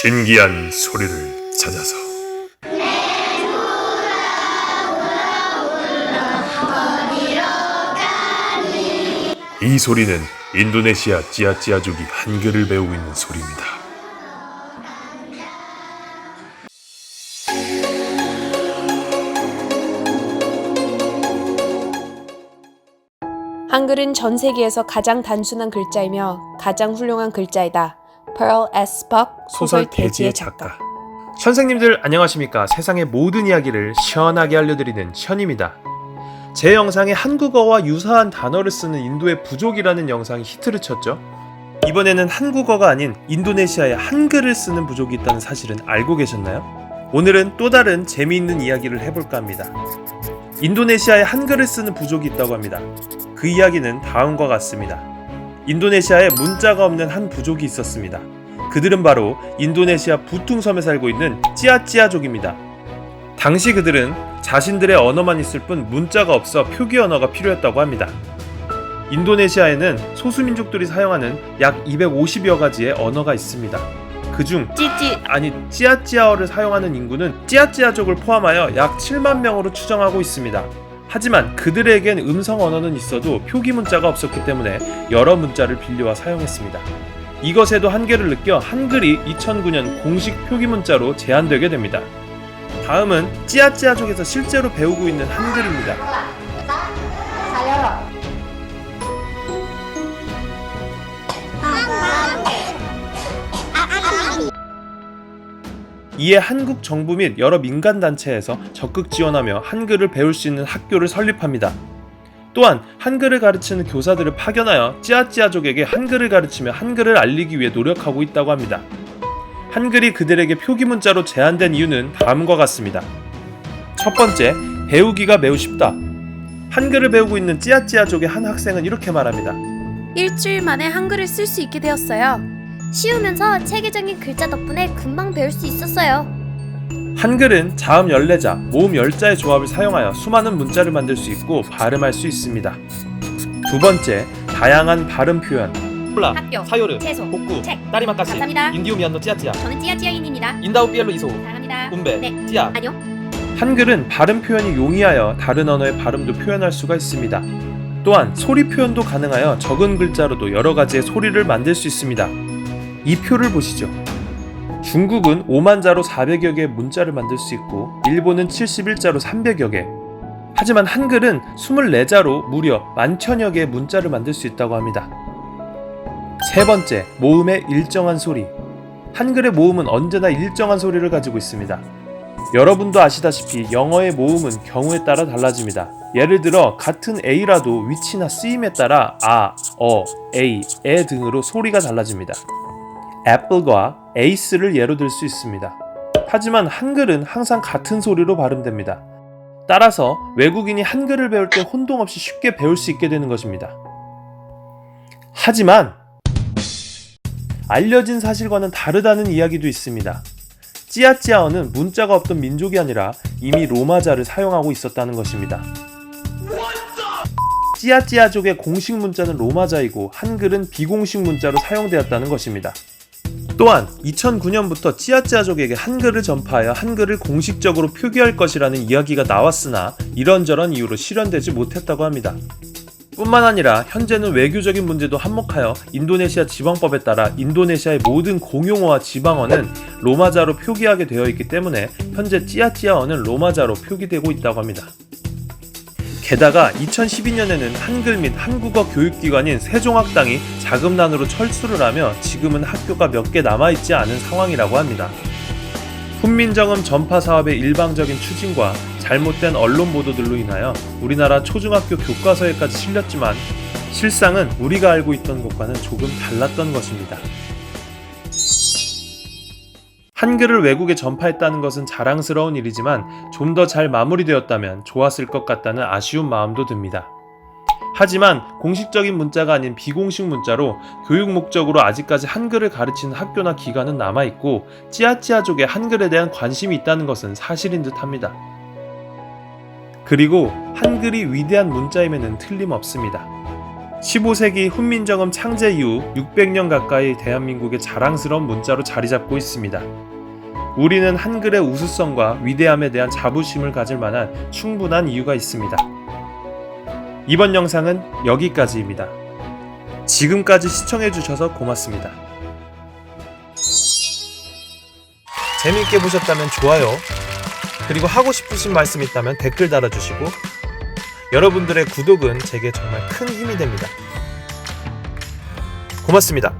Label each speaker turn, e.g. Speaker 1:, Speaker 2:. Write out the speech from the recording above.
Speaker 1: 신기한 소리를 찾아서 이 소리는 인도네시아 찌아찌아족이 한글을 배우고 있는 소리입니다.
Speaker 2: 한글은 전 세계에서 가장 단순한 글자이며 가장 훌륭한 글자이다. Pearl S. Buck, 소설 대지의 작가.
Speaker 3: 선생님들 안녕하십니까? 세상의 모든 이야기를 시원하게 알려드리는 션입니다. 제 영상에 한국어와 유사한 단어를 쓰는 인도의 부족이라는 영상이 히트를 쳤죠. 이번에는 한국어가 아닌 인도네시아의 한글을 쓰는 부족이 있다는 사실은 알고 계셨나요? 오늘은 또 다른 재미있는 이야기를 해볼까 합니다. 인도네시아에 한글을 쓰는 부족이 있다고 합니다. 그 이야기는 다음과 같습니다. 인도네시아에 문자가 없는 한 부족이 있었습니다. 그들은 바로 인도네시아 부퉁섬에 살고 있는 찌아찌아족입니다. 당시 그들은 자신들의 언어만 있을 뿐 문자가 없어 표기 언어가 필요했다고 합니다. 인도네시아에는 소수민족들이 사용하는 약 250여 가지의 언어가 있습니다. 그중 찌아찌아어를 사용하는 인구는 찌아찌아족을 포함하여 약 7만 명으로 추정하고 있습니다. 하지만 그들에겐 음성 언어는 있어도 표기 문자가 없었기 때문에 여러 문자를 빌려와 사용했습니다. 이것에도 한계를 느껴 한글이 2009년 공식 표기 문자로 제한되게 됩니다. 다음은 찌아찌아족에서 실제로 배우고 있는 한글입니다. 이에 한국 정부 및 여러 민간단체에서 적극 지원하며 한글을 배울 수 있는 학교를 설립합니다. 또한 한글을 가르치는 교사들을 파견하여 찌아찌아족에게 한글을 가르치며 한글을 알리기 위해 노력하고 있다고 합니다. 한글이 그들에게 표기 문자로 제한된 이유는 다음과 같습니다. 첫 번째, 배우기가 매우 쉽다. 한글을 배우고 있는 찌아찌아족의 한 학생은 이렇게 말합니다.
Speaker 4: 일주일 만에 한글을 쓸 수 있게 되었어요. 쉬우면서 체계적인 글자 덕분에 금방 배울 수 있었어요.
Speaker 3: 한글은 자음 14자, 모음 10자의 조합을 사용하여 수많은 문자를 만들 수 있고 발음할 수 있습니다. 두 번째, 다양한 발음 표현.
Speaker 5: 콜라,
Speaker 4: 학교,
Speaker 5: 사요르,
Speaker 4: 채소,
Speaker 5: 복구,
Speaker 4: 책.
Speaker 5: 따리마카시,
Speaker 4: 감사합니다.
Speaker 5: 인디우미안노 찌아찌아,
Speaker 4: 저는 찌아찌아인입니다.
Speaker 5: 인다우피엘로 이소,
Speaker 4: 사랑합니다.
Speaker 5: 운베,
Speaker 4: 네.
Speaker 5: 찌아.
Speaker 4: 아니요.
Speaker 3: 한글은 발음 표현이 용이하여 다른 언어의 발음도 표현할 수가 있습니다. 또한 소리 표현도 가능하여 적은 글자로도 여러 가지의 소리를 만들 수 있습니다. 이 표를 보시죠. 중국은 5만 자로 400여 개의 문자를 만들 수 있고 일본은 71자로 300여 개. 하지만 한글은 24자로 무려 11,000여 개의 문자를 만들 수 있다고 합니다. 세 번째, 모음의 일정한 소리. 한글의 모음은 언제나 일정한 소리를 가지고 있습니다. 여러분도 아시다시피 영어의 모음은 경우에 따라 달라집니다. 예를 들어 같은 A라도 위치나 쓰임에 따라 아, 어, A, 에 등으로 소리가 달라집니다. 애플과 에이스를 예로 들 수 있습니다. 하지만 한글은 항상 같은 소리로 발음됩니다. 따라서 외국인이 한글을 배울 때 혼동 없이 쉽게 배울 수 있게 되는 것입니다. 하지만 알려진 사실과는 다르다는 이야기도 있습니다. 찌아찌아어는 문자가 없던 민족이 아니라 이미 로마자를 사용하고 있었다는 것입니다. 찌아찌아족의 공식 문자는 로마자이고 한글은 비공식 문자로 사용되었다는 것입니다. 또한 2009년부터 찌아찌아족에게 한글을 전파하여 한글을 공식적으로 표기할 것이라는 이야기가 나왔으나 이런저런 이유로 실현되지 못했다고 합니다. 뿐만 아니라 현재는 외교적인 문제도 한몫하여 인도네시아 지방법에 따라 인도네시아의 모든 공용어와 지방어는 로마자로 표기하게 되어 있기 때문에 현재 찌아찌아어는 로마자로 표기되고 있다고 합니다. 게다가 2012년에는 한글 및 한국어 교육기관인 세종학당이 자금난으로 철수를 하며 지금은 학교가 몇 개 남아있지 않은 상황이라고 합니다. 훈민정음 전파 사업의 일방적인 추진과 잘못된 언론 보도들로 인하여 우리나라 초중학교 교과서에까지 실렸지만 실상은 우리가 알고 있던 것과는 조금 달랐던 것입니다. 한글을 외국에 전파했다는 것은 자랑스러운 일이지만 좀 더 잘 마무리되었다면 좋았을 것 같다는 아쉬운 마음도 듭니다. 하지만 공식적인 문자가 아닌 비공식 문자로 교육 목적으로 아직까지 한글을 가르치는 학교나 기관은 남아있고 찌아찌아족의 한글에 대한 관심이 있다는 것은 사실인 듯 합니다. 그리고 한글이 위대한 문자임에는 틀림없습니다. 15세기 훈민정음 창제 이후 600년 가까이 대한민국의 자랑스러운 문자로 자리 잡고 있습니다. 우리는 한글의 우수성과 위대함에 대한 자부심을 가질 만한 충분한 이유가 있습니다. 이번 영상은 여기까지입니다. 지금까지 시청해주셔서 고맙습니다. 재미있게 보셨다면 좋아요, 그리고 하고 싶으신 말씀 있다면 댓글 달아주시고, 여러분들의 구독은 제게 정말 큰 힘이 됩니다. 고맙습니다.